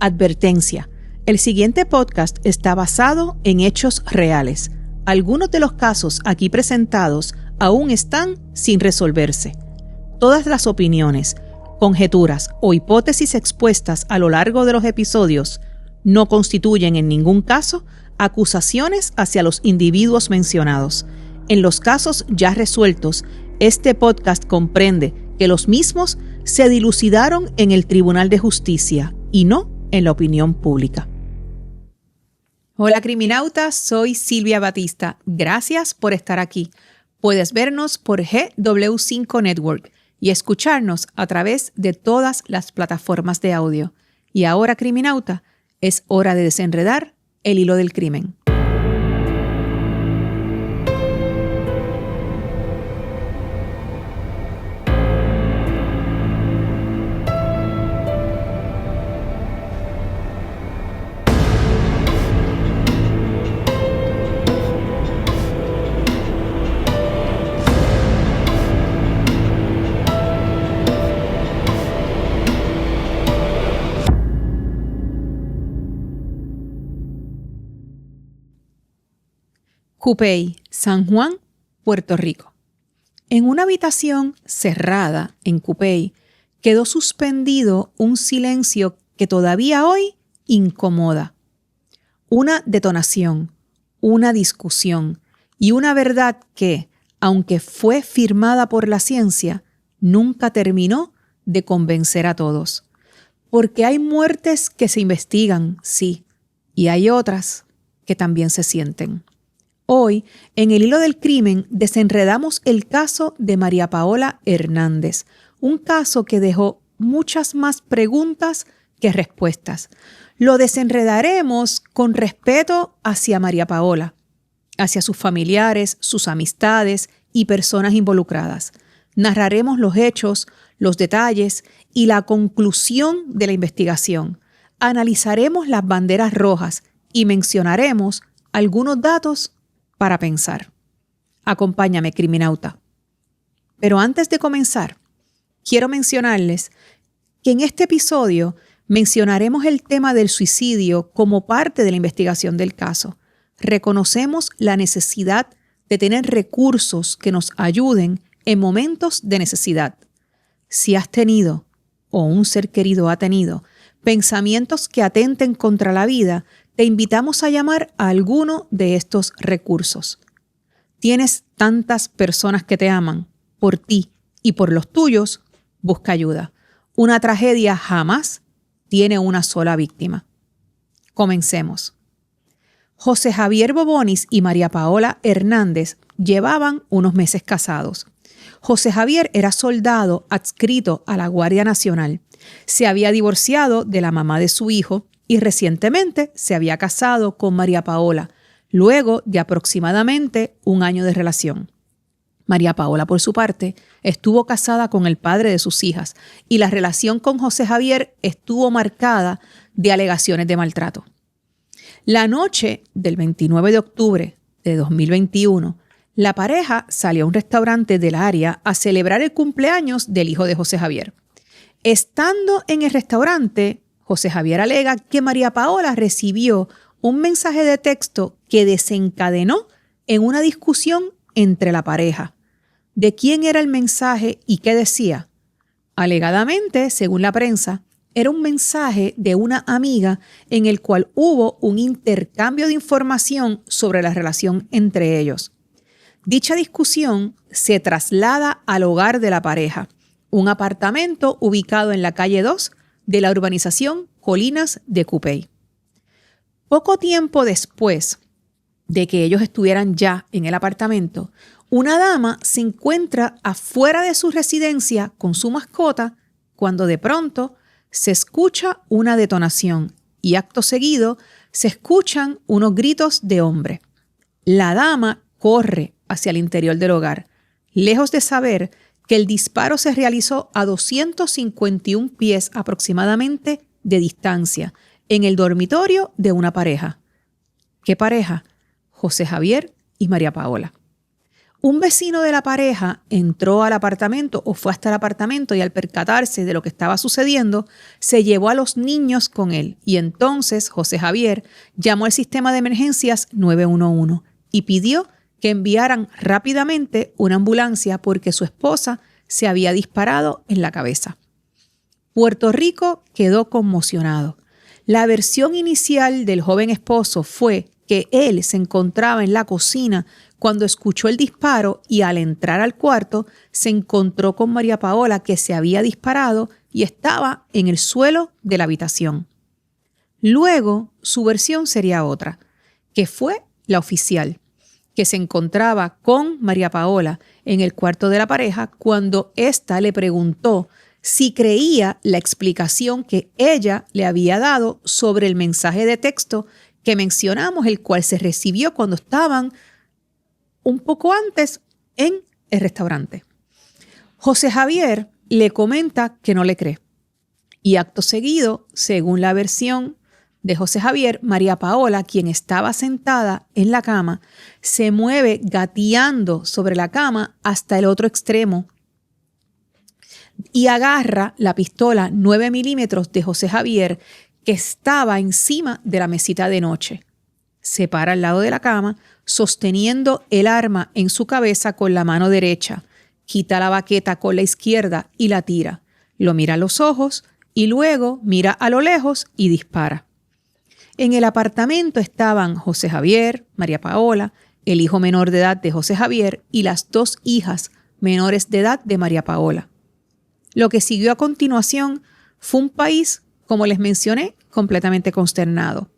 Advertencia: el siguiente podcast está basado en hechos reales. Algunos de los casos aquí presentados aún están sin resolverse. Todas las opiniones, conjeturas o hipótesis expuestas a lo largo de los episodios no constituyen en ningún caso acusaciones hacia los individuos mencionados. En los casos ya resueltos, este podcast comprende que los mismos se dilucidaron en el Tribunal de Justicia y no en la opinión pública. Hola criminautas, soy Silvia Batista. Gracias por estar aquí. Puedes vernos por GW5 Network y escucharnos a través de todas las plataformas de audio. Y ahora, criminauta, es hora de desenredar el hilo del crimen. Cupey, San Juan, Puerto Rico. En una habitación cerrada en Cupey quedó suspendido un silencio que todavía hoy incomoda. Una detonación, una discusión y una verdad que, aunque fue firmada por la ciencia, nunca terminó de convencer a todos. Porque hay muertes que se investigan, sí, y hay otras que también se sienten. Hoy, en el hilo del crimen, desenredamos el caso de María Paola Hernández, un caso que dejó muchas más preguntas que respuestas. Lo desenredaremos con respeto hacia María Paola, hacia sus familiares, sus amistades y personas involucradas. Narraremos los hechos, los detalles y la conclusión de la investigación. Analizaremos las banderas rojas y mencionaremos algunos datos para pensar. Acompáñame, criminauta. Pero antes de comenzar, quiero mencionarles que en este episodio mencionaremos el tema del suicidio como parte de la investigación del caso. Reconocemos la necesidad de tener recursos que nos ayuden en momentos de necesidad. Si has tenido, o un ser querido ha tenido, pensamientos que atenten contra la vida, te invitamos a llamar a alguno de estos recursos. Tienes tantas personas que te aman, por ti y por los tuyos, busca ayuda. Una tragedia jamás tiene una sola víctima. Comencemos. José Javier Bobonis y María Paola Hernández llevaban unos meses casados. José Javier era soldado adscrito a la Guardia Nacional. Se había divorciado de la mamá de su hijo y recientemente se había casado con María Paola, luego de aproximadamente un año de relación. María Paola, por su parte, estuvo casada con el padre de sus hijas y la relación con José Javier estuvo marcada de alegaciones de maltrato. La noche del 29 de octubre de 2021, la pareja salió a un restaurante del área a celebrar el cumpleaños del hijo de José Javier. Estando en el restaurante, José Javier alega que María Paola recibió un mensaje de texto que desencadenó en una discusión entre la pareja. ¿De quién era el mensaje y qué decía? Alegadamente, según la prensa, era un mensaje de una amiga en el cual hubo un intercambio de información sobre la relación entre ellos. Dicha discusión se traslada al hogar de la pareja, un apartamento ubicado en la calle 2 de la urbanización Colinas de Cupey. Poco tiempo después de que ellos estuvieran ya en el apartamento, una dama se encuentra afuera de su residencia con su mascota cuando de pronto se escucha una detonación y acto seguido se escuchan unos gritos de hombre. La dama corre hacia el interior del hogar, lejos de saber que el disparo se realizó a 251 pies aproximadamente de distancia, en el dormitorio de una pareja. ¿Qué pareja? José Javier y María Paola. Un vecino de la pareja entró al apartamento o fue hasta el apartamento y al percatarse de lo que estaba sucediendo, se llevó a los niños con él. Y entonces José Javier llamó al sistema de emergencias 911 y pidió que enviaran rápidamente una ambulancia porque su esposa se había disparado en la cabeza. Puerto Rico quedó conmocionado. La versión inicial del joven esposo fue que él se encontraba en la cocina cuando escuchó el disparo y al entrar al cuarto se encontró con María Paola, que se había disparado y estaba en el suelo de la habitación. Luego, su versión sería otra, que fue la oficial, que se encontraba con María Paola en el cuarto de la pareja cuando ésta le preguntó si creía la explicación que ella le había dado sobre el mensaje de texto que mencionamos, el cual se recibió cuando estaban un poco antes en el restaurante. José Javier le comenta que no le cree. Y acto seguido, según la versión de José Javier, María Paola, quien estaba sentada en la cama, se mueve gateando sobre la cama hasta el otro extremo y agarra la pistola 9 milímetros de José Javier que estaba encima de la mesita de noche. Se para al lado de la cama, sosteniendo el arma en su cabeza con la mano derecha. Quita la baqueta con la izquierda y la tira. Lo mira a los ojos y luego mira a lo lejos y dispara. En el apartamento estaban José Javier, María Paola, el hijo menor de edad de José Javier y las 2 hijas menores de edad de María Paola. Lo que siguió a continuación fue un país, como les mencioné, completamente consternado.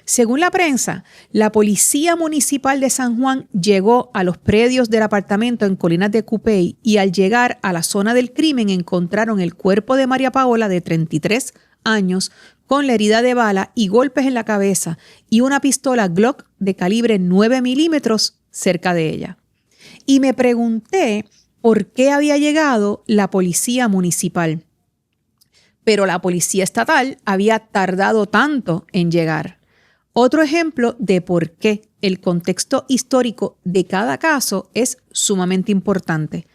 Según la prensa, la Policía Municipal de San Juan llegó a los predios del apartamento en Colinas de Cupey y al llegar a la zona del crimen encontraron el cuerpo de María Paola de 33 años con la herida de bala y golpes en la cabeza y una pistola Glock de calibre 9 milímetros cerca de ella. Y me pregunté por qué había llegado la Policía Municipal. Pero la Policía Estatal había tardado tanto en llegar. Otro ejemplo de por qué el contexto histórico de cada caso es sumamente importante.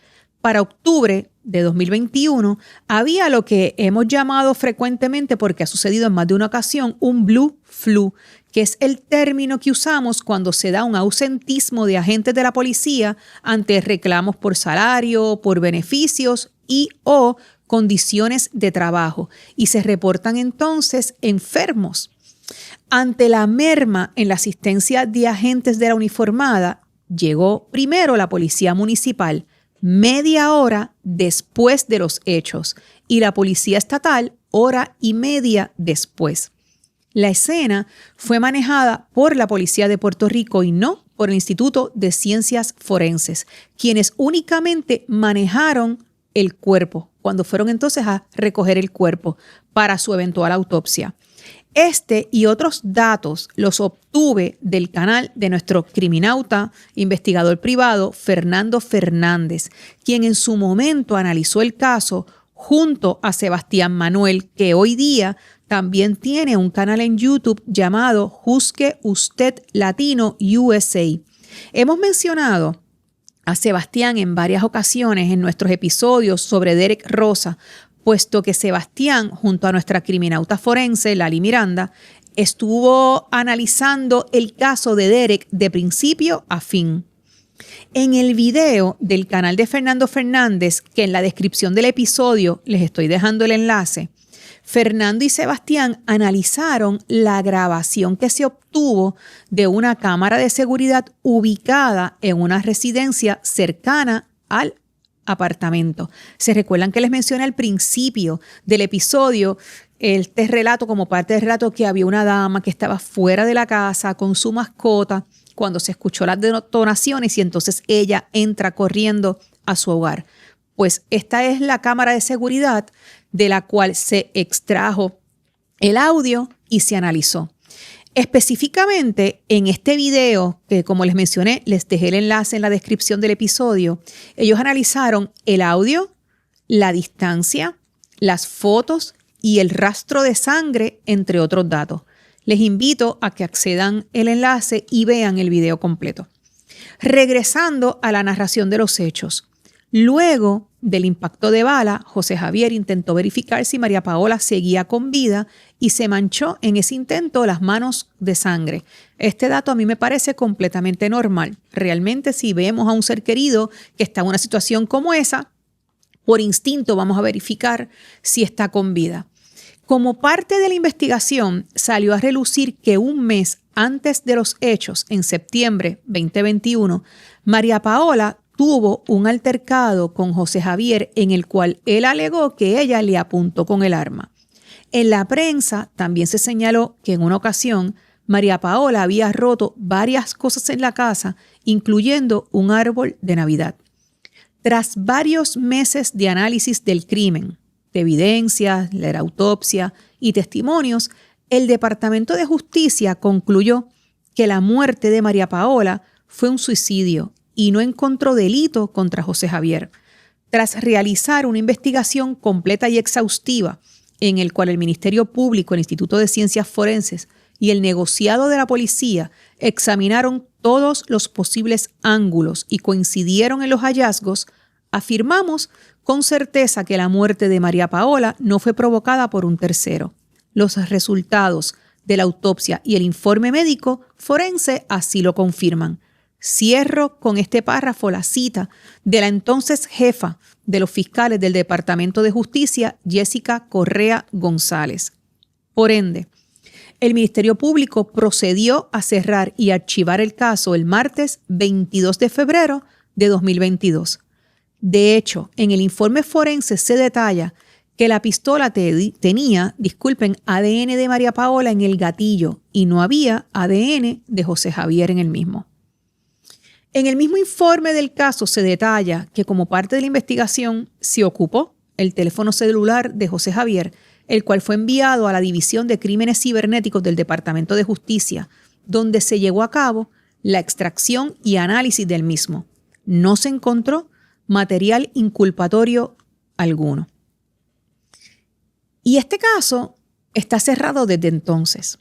Para octubre de 2021 había lo que hemos llamado frecuentemente, porque ha sucedido en más de una ocasión, un blue flu, que es el término que usamos cuando se da un ausentismo de agentes de la policía ante reclamos por salario, por beneficios y o condiciones de trabajo, y se reportan entonces enfermos. Ante la merma en la asistencia de agentes de la uniformada, llegó primero la Policía Municipal, media hora después de los hechos, y la Policía Estatal, hora y media después. La escena fue manejada por la Policía de Puerto Rico y no por el Instituto de Ciencias Forenses, quienes únicamente manejaron el cuerpo, cuando fueron entonces a recoger el cuerpo para su eventual autopsia. Este y otros datos los obtuve del canal de nuestro criminauta, investigador privado, Fernando Fernández, quien en su momento analizó el caso junto a Sebastián Manuel, que hoy día también tiene un canal en YouTube llamado Juzgue Usted Latino USA. Hemos mencionado a Sebastián en varias ocasiones en nuestros episodios sobre Derek Rosa, puesto que Sebastián, junto a nuestra criminauta forense, Lali Miranda, estuvo analizando el caso de Derek de principio a fin. En el video del canal de Fernando Fernández, que en la descripción del episodio les estoy dejando el enlace, Fernando y Sebastián analizaron la grabación que se obtuvo de una cámara de seguridad ubicada en una residencia cercana al apartamento. ¿Se recuerdan que les mencioné al principio del episodio este relato, como parte del relato, que había una dama que estaba fuera de la casa con su mascota cuando se escuchó las detonaciones y entonces ella entra corriendo a su hogar? Pues esta es la cámara de seguridad de la cual se extrajo el audio y se analizó. Específicamente en este video, que como les mencioné, les dejé el enlace en la descripción del episodio, ellos analizaron el audio, la distancia, las fotos y el rastro de sangre, entre otros datos. Les invito a que accedan al enlace y vean el video completo. Regresando a la narración de los hechos. Luego del impacto de bala, José Javier intentó verificar si María Paola seguía con vida y se manchó en ese intento las manos de sangre. Este dato a mí me parece completamente normal. Realmente, si vemos a un ser querido que está en una situación como esa, por instinto vamos a verificar si está con vida. Como parte de la investigación, salió a relucir que un mes antes de los hechos, en septiembre 2021, María Paola tuvo un altercado con José Javier en el cual él alegó que ella le apuntó con el arma. En la prensa también se señaló que en una ocasión María Paola había roto varias cosas en la casa, incluyendo un árbol de Navidad. Tras varios meses de análisis del crimen, de evidencias, la autopsia y testimonios, el Departamento de Justicia concluyó que la muerte de María Paola fue un suicidio y no encontró delito contra José Javier. Tras realizar una investigación completa y exhaustiva en el cual el Ministerio Público, el Instituto de Ciencias Forenses y el negociado de la policía examinaron todos los posibles ángulos y coincidieron en los hallazgos, afirmamos con certeza que la muerte de María Paola no fue provocada por un tercero. Los resultados de la autopsia y el informe médico forense así lo confirman. Cierro con este párrafo la cita de la entonces jefa de los fiscales del Departamento de Justicia, Jessica Correa González. Por ende, el Ministerio Público procedió a cerrar y archivar el caso el martes 22 de febrero de 2022. De hecho, en el informe forense se detalla que la pistola tenía, ADN de María Paola en el gatillo y no había ADN de José Javier en el mismo. En el mismo informe del caso se detalla que como parte de la investigación se ocupó el teléfono celular de José Javier, el cual fue enviado a la División de Crímenes Cibernéticos del Departamento de Justicia, donde se llevó a cabo la extracción y análisis del mismo. No se encontró material inculpatorio alguno. Y este caso está cerrado desde entonces.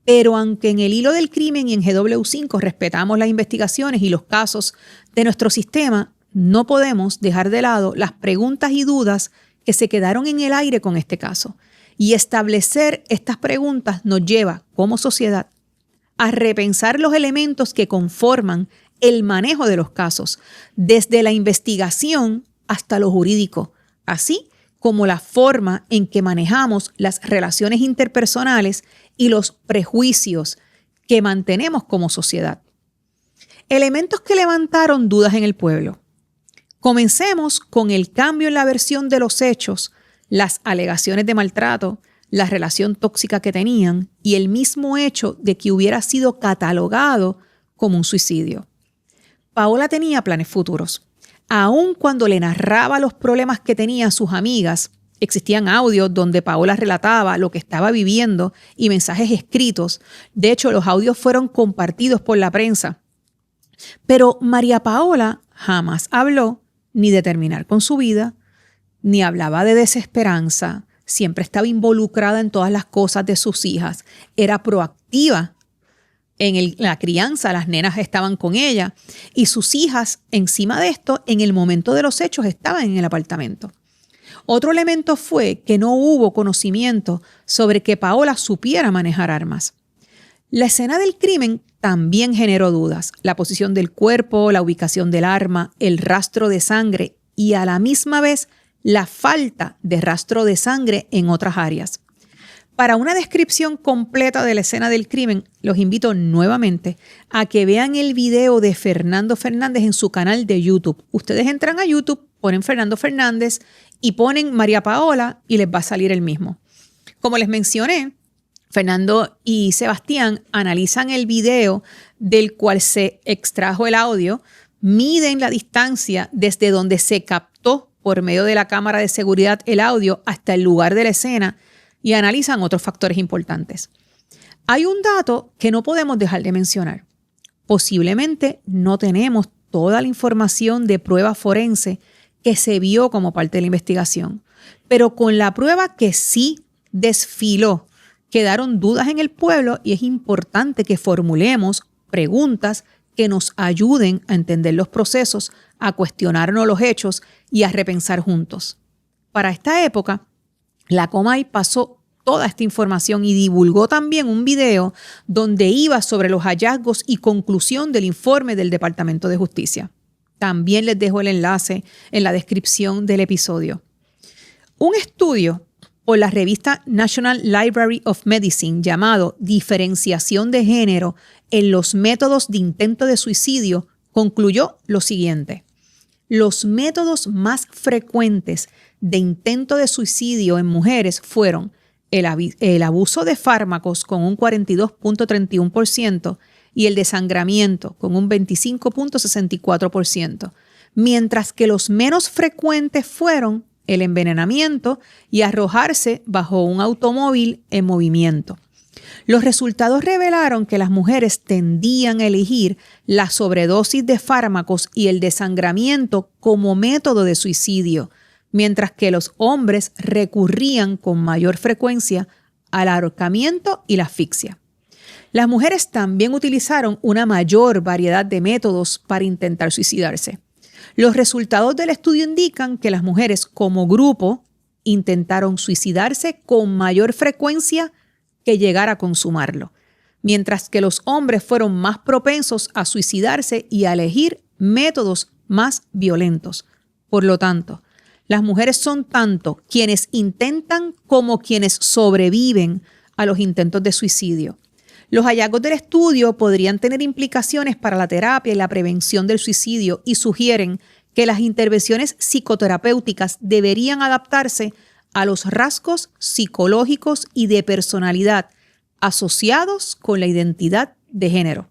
Pero aunque en el hilo del crimen y en GW5 respetamos las investigaciones y los casos de nuestro sistema, no podemos dejar de lado las preguntas y dudas que se quedaron en el aire con este caso. Y establecer estas preguntas nos lleva, como sociedad, a repensar los elementos que conforman el manejo de los casos, desde la investigación hasta lo jurídico, así como la forma en que manejamos las relaciones interpersonales y los prejuicios que mantenemos como sociedad. Elementos que levantaron dudas en el pueblo. Comencemos con el cambio en la versión de los hechos, las alegaciones de maltrato, la relación tóxica que tenían y el mismo hecho de que hubiera sido catalogado como un suicidio. Paola tenía planes futuros. Aun cuando le narraba los problemas que tenía a sus amigas, existían audios donde Paola relataba lo que estaba viviendo y mensajes escritos. De hecho, los audios fueron compartidos por la prensa. Pero María Paola jamás habló ni de terminar con su vida, ni hablaba de desesperanza. Siempre estaba involucrada en todas las cosas de sus hijas. Era proactiva en la crianza, las nenas estaban con ella y sus hijas, encima de esto, en el momento de los hechos estaban en el apartamento. Otro elemento fue que no hubo conocimiento sobre que Paola supiera manejar armas. La escena del crimen también generó dudas. La posición del cuerpo, la ubicación del arma, el rastro de sangre y a la misma vez la falta de rastro de sangre en otras áreas. Para una descripción completa de la escena del crimen, los invito nuevamente a que vean el video de Fernando Fernández en su canal de YouTube. Ustedes entran a YouTube, ponen Fernando Fernández y ponen María Paola y les va a salir el mismo. Como les mencioné, Fernando y Sebastián analizan el video del cual se extrajo el audio, miden la distancia desde donde se captó por medio de la cámara de seguridad el audio hasta el lugar de la escena y analizan otros factores importantes. Hay un dato que no podemos dejar de mencionar. Posiblemente no tenemos toda la información de prueba forense que se vio como parte de la investigación, pero con la prueba que sí desfiló, quedaron dudas en el pueblo y es importante que formulemos preguntas que nos ayuden a entender los procesos, a cuestionarnos los hechos y a repensar juntos. Para esta época, la Comay pasó toda esta información y divulgó también un video donde iba sobre los hallazgos y conclusión del informe del Departamento de Justicia. También les dejo el enlace en la descripción del episodio. Un estudio por la revista National Library of Medicine llamado Diferenciación de Género en los métodos de intento de suicidio concluyó lo siguiente. Los métodos más frecuentes de intento de suicidio en mujeres fueron el abuso de fármacos con un 42.31% y el desangramiento con un 25.64%, mientras que los menos frecuentes fueron el envenenamiento y arrojarse bajo un automóvil en movimiento. Los resultados revelaron que las mujeres tendían a elegir la sobredosis de fármacos y el desangramiento como método de suicidio, mientras que los hombres recurrían con mayor frecuencia al ahorcamiento y la asfixia. Las mujeres también utilizaron una mayor variedad de métodos para intentar suicidarse. Los resultados del estudio indican que las mujeres como grupo intentaron suicidarse con mayor frecuencia que llegar a consumarlo, mientras que los hombres fueron más propensos a suicidarse y a elegir métodos más violentos. Por lo tanto, las mujeres son tanto quienes intentan como quienes sobreviven a los intentos de suicidio. Los hallazgos del estudio podrían tener implicaciones para la terapia y la prevención del suicidio y sugieren que las intervenciones psicoterapéuticas deberían adaptarse a los rasgos psicológicos y de personalidad asociados con la identidad de género.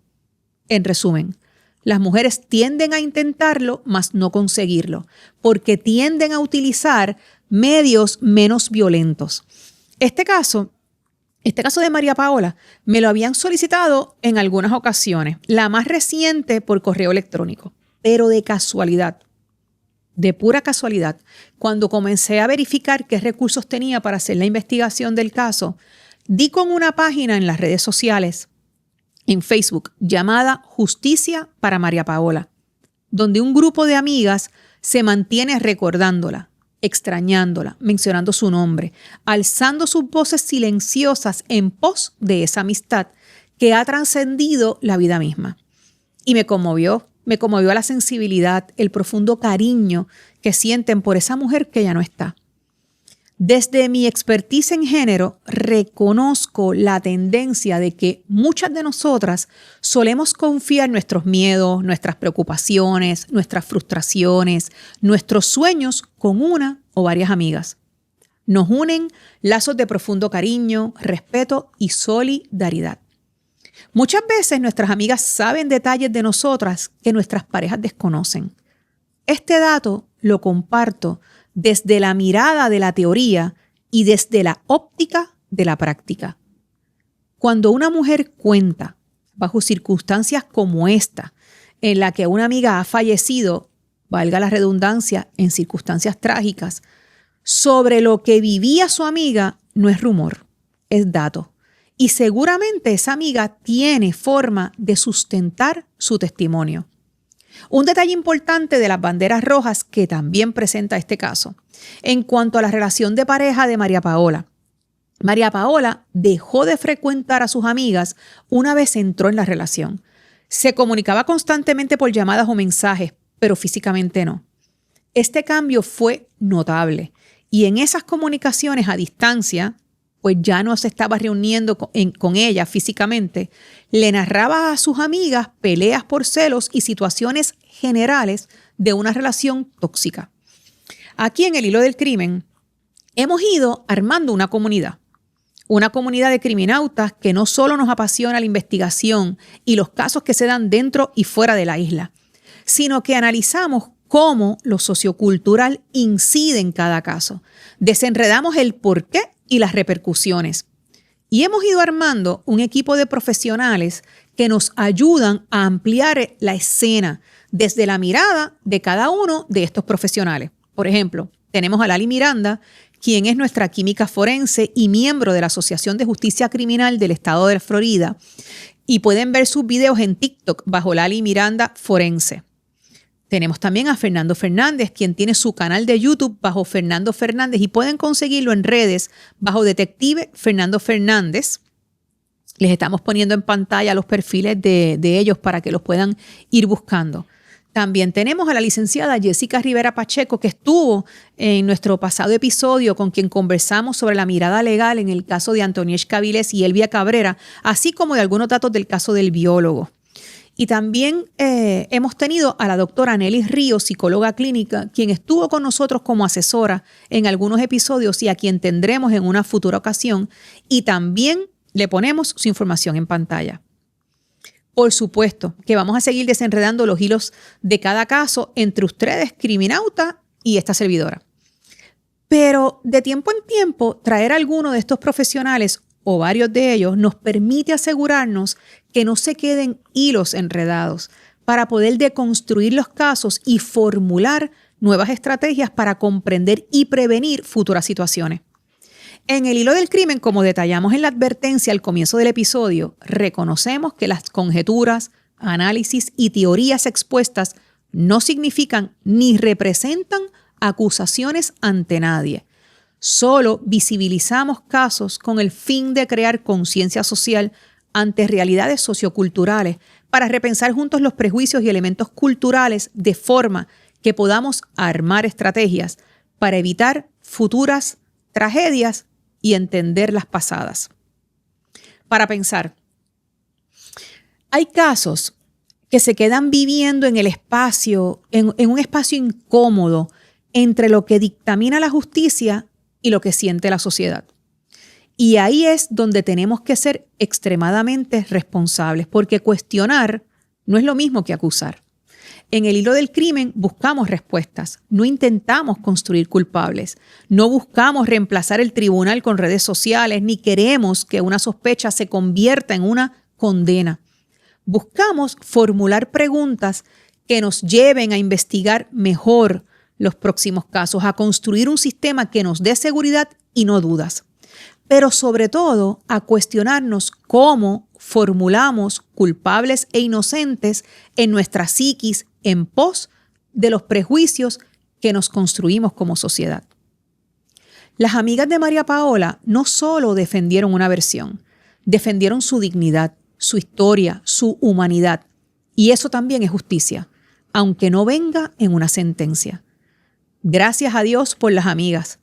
En resumen, las mujeres tienden a intentarlo, mas no conseguirlo, porque tienden a utilizar medios menos violentos. Este caso de María Paola me lo habían solicitado en algunas ocasiones, la más reciente por correo electrónico, pero de casualidad, de pura casualidad, cuando comencé a verificar qué recursos tenía para hacer la investigación del caso, di con una página en las redes sociales, en Facebook, llamada Justicia para María Paola, donde un grupo de amigas se mantiene recordándola, extrañándola, mencionando su nombre, alzando sus voces silenciosas en pos de esa amistad que ha trascendido la vida misma. Y me conmovió la sensibilidad, el profundo cariño que sienten por esa mujer que ya no está. Desde mi expertise en género, reconozco la tendencia de que muchas de nosotras solemos confiar nuestros miedos, nuestras preocupaciones, nuestras frustraciones, nuestros sueños con una o varias amigas. Nos unen lazos de profundo cariño, respeto y solidaridad. Muchas veces nuestras amigas saben detalles de nosotras que nuestras parejas desconocen. Este dato lo comparto desde la mirada de la teoría y desde la óptica de la práctica. Cuando una mujer cuenta, bajo circunstancias como esta, en la que una amiga ha fallecido, valga la redundancia, en circunstancias trágicas, sobre lo que vivía su amiga, no es rumor, es dato. Y seguramente esa amiga tiene forma de sustentar su testimonio. Un detalle importante de las banderas rojas que también presenta este caso, en cuanto a la relación de pareja de María Paola. María Paola dejó de frecuentar a sus amigas una vez entró en la relación. Se comunicaba constantemente por llamadas o mensajes, pero físicamente no. Este cambio fue notable y en esas comunicaciones a distancia, pues ya no se estaba reuniendo con ella físicamente, le narraba a sus amigas peleas por celos y situaciones generales de una relación tóxica. Aquí en el hilo del crimen hemos ido armando una comunidad de criminautas que no solo nos apasiona la investigación y los casos que se dan dentro y fuera de la isla, sino que analizamos cómo lo sociocultural incide en cada caso. Desenredamos el porqué y las repercusiones. Y hemos ido armando un equipo de profesionales que nos ayudan a ampliar la escena desde la mirada de cada uno de estos profesionales. Por ejemplo, tenemos a Lali Miranda, quien es nuestra química forense y miembro de la Asociación de Justicia Criminal del Estado de Florida, Y pueden ver sus videos en TikTok bajo Lali Miranda Forense. Tenemos también a Fernando Fernández, quien tiene su canal de YouTube bajo Fernando Fernández y pueden conseguirlo en redes bajo Detective Fernando Fernández. Les estamos poniendo en pantalla los perfiles de ellos para que los puedan ir buscando. También tenemos a la licenciada Jessica Rivera Pacheco, que estuvo en nuestro pasado episodio con quien conversamos sobre la mirada legal en el caso de Antoniech Caviles y Elvia Cabrera, así como de algunos datos del caso del biólogo. Y también hemos tenido a la doctora Nelly Ríos, psicóloga clínica, quien estuvo con nosotros como asesora en algunos episodios y a quien tendremos en una futura ocasión. Y también le ponemos su información en pantalla. Por supuesto que vamos a seguir desenredando los hilos de cada caso entre ustedes, criminauta, y esta servidora. Pero de tiempo en tiempo, traer a alguno de estos profesionales o varios de ellos nos permite asegurarnos que no se queden hilos enredados para poder deconstruir los casos y formular nuevas estrategias para comprender y prevenir futuras situaciones. En el hilo del crimen, como detallamos en la advertencia al comienzo del episodio, reconocemos que las conjeturas, análisis y teorías expuestas no significan ni representan acusaciones ante nadie. Solo visibilizamos casos con el fin de crear conciencia social ante realidades socioculturales para repensar juntos los prejuicios y elementos culturales de forma que podamos armar estrategias para evitar futuras tragedias y entender las pasadas. Para pensar, hay casos que se quedan viviendo en el espacio, en un espacio incómodo entre lo que dictamina la justicia y lo que siente la sociedad. Y ahí es donde tenemos que ser extremadamente responsables, porque cuestionar no es lo mismo que acusar. En el hilo del crimen buscamos respuestas, no intentamos construir culpables, no buscamos reemplazar el tribunal con redes sociales, ni queremos que una sospecha se convierta en una condena. Buscamos formular preguntas que nos lleven a investigar mejor los próximos casos, a construir un sistema que nos dé seguridad y no dudas. Pero sobre todo a cuestionarnos cómo formulamos culpables e inocentes en nuestra psiquis en pos de los prejuicios que nos construimos como sociedad. Las amigas de María Paola no solo defendieron una versión, defendieron su dignidad, su historia, su humanidad. Y eso también es justicia, aunque no venga en una sentencia. Gracias a Dios por las amigas.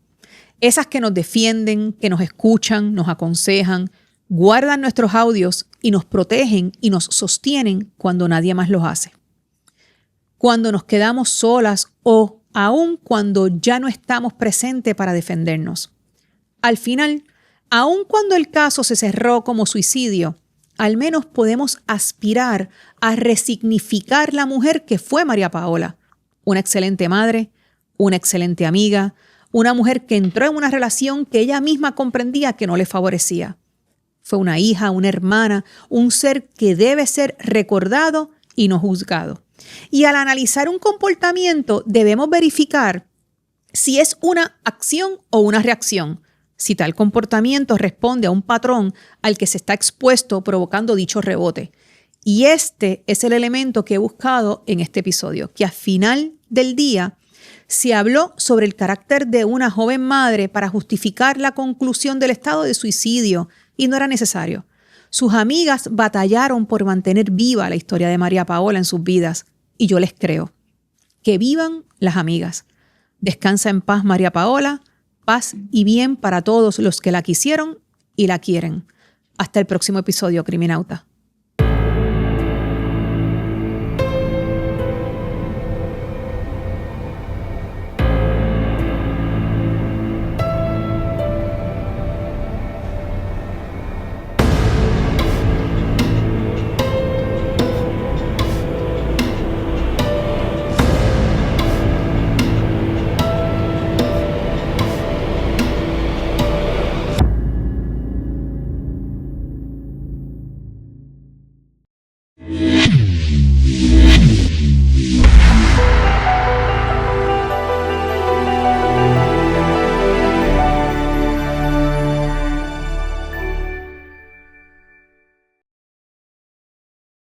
Esas que nos defienden, que nos escuchan, nos aconsejan, guardan nuestros audios y nos protegen y nos sostienen cuando nadie más los hace. Cuando nos quedamos solas o aun cuando ya no estamos presentes para defendernos. Al final, aun cuando el caso se cerró como suicidio, al menos podemos aspirar a resignificar la mujer que fue María Paola. Una excelente madre, una excelente amiga, una mujer que entró en una relación que ella misma comprendía que no le favorecía. Fue una hija, una hermana, un ser que debe ser recordado y no juzgado. Y al analizar un comportamiento debemos verificar si es una acción o una reacción, si tal comportamiento responde a un patrón al que se está expuesto provocando dicho rebote. Y este es el elemento que he buscado en este episodio, que al final del día se habló sobre el carácter de una joven madre para justificar la conclusión del estado de suicidio y no era necesario. Sus amigas batallaron por mantener viva la historia de María Paola en sus vidas y yo les creo. Que vivan las amigas. Descansa en paz María Paola, paz y bien para todos los que la quisieron y la quieren. Hasta el próximo episodio, Criminauta.